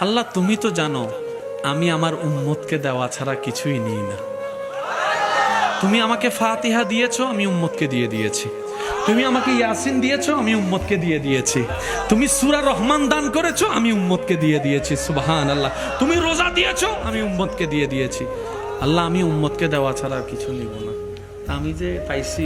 আল্লাহ তুমি তো জানো আমি আমার উম্মতকে দেওয়া ছাড়া কিছুই নিই না। তুমি আমাকে ফাতিহা দিয়েছো, আমি উম্মতকে দিয়ে দিয়েছি। তুমি আমাকে ইয়াসিন দিয়েছো, আমি উম্মতকে দিয়ে দিয়েছি। তুমি সূরা রহমান দান করেছো, আমি উম্মতকে দিয়ে দিয়েছি। সুবহানাল্লাহ। তুমি রোজা দিয়েছো, আমি উম্মতকে দিয়ে দিয়েছি। আল্লাহ আমি উম্মতকে দেওয়া ছাড়া কিছু নিব না। আমি যে পাইছি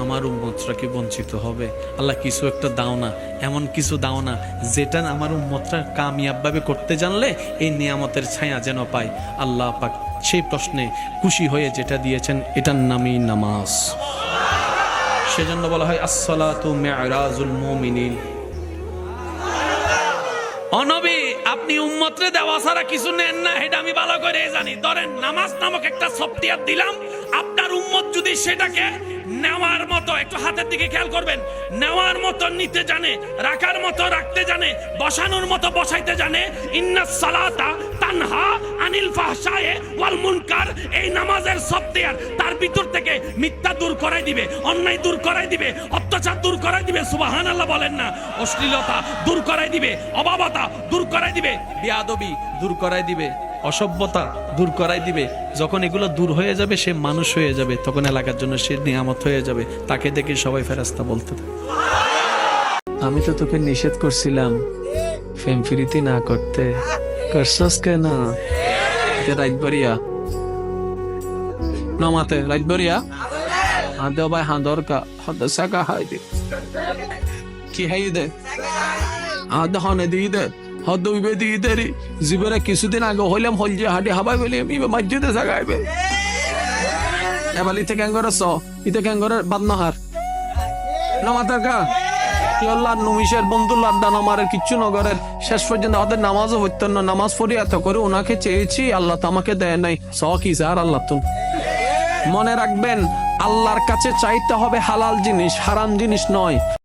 আমার উম্মতরা কি বঞ্চিত হবে? আল্লাহ কিছু একটা দাও না, এমন কিছু দাও না যেটা আমার উম্মতরা কামিয়াবভাবে করতে জানলে এই নিয়ামতের ছায়া যেন পায়। আল্লাহ পাক সেই প্রশ্নে খুশি হয়ে যেটা দিয়েছেন এটার নামই নামাজ। সেজন্য বলা হয় আসসালাতু মি'রাজুল মুমিনিন। অনবী আপনি উম্মতরে দেওয়া ছাড়া কিছু নেন না, এটা আমি ভালো করে জানি। ধরেন নামাজ নামক একটা সফটওয়্যার দিলাম, আপনার উম্মত যদি সেটাকে নেওয়ার মতো, একটু হাতের দিকে খেয়াল করবেন, নেওয়ার মতো নিতে জানে, রাখার মতো রাখতে জানে, বসানোর মতো বসাইতে জানে, ইন্নাস সালাতা তানহা আনিল ফাহশায়ে ওয়াল মুনকার, এই নামাজের সফটওয়্যার তার ভিতর থেকে মিথ্যা দূর করাই দিবে, অন্যায় দূর করাই দিবে, অত্যাচার দূর করাই দিবে। সুবহানাল্লাহ বলেন না। অশ্লীলতা দূর করাই দিবে, অবাবতা দূর করাই দিবে, বেয়াদবি দূর করাই দিবে, অসভ্যতা দূর করাই দিবে। যখন এগুলো দূর হয়ে যাবে সে মানুষ হয়ে যাবে, তখন এলাকার জন্য সে নিয়ামত হয়ে যাবে। তাকে দেখে সবাই ফেরেশতা বলতে থাকে, আমি তো তোকে নিষেধ করছিলাম ফেমফিরিতি না করতে, করছস কেন? রাইতবাড়িয়া নমাতে রাইতবাড়িয়া হাঁদে ভাই হাঁদরকা হাঁদে সাকা হাই দে কি হাই দে হাঁদে হনে দিয়ে দে হদ উইবে দিয়ে দেরি জীবনে কিছুদিন আগে হইলাম হল যে হাঁটি হাবাই বলি ইবে মসজিদে জাগাইবে এবার ইতে ক্যাঙ্গরে স ইতে ক্যাঙ্গরে বাদনাহার নমাতার কা কি আল্লাহ নমিশের বন্ধুল্লাহ দান আমার কিচ্ছু নগরের শেষ পর্যন্ত ওদের নামাজও হইতো না। নামাজ পড়ি এত করে ওনাকে চেয়েছি, আল্লাহ তো আমাকে দেয় নাই। স কি স্যার আল্লাহ তো মনে রাখবেন, আল্লাহর কাছে চাইতে হবে হালাল জিনিস, হারাম জিনিস নয়।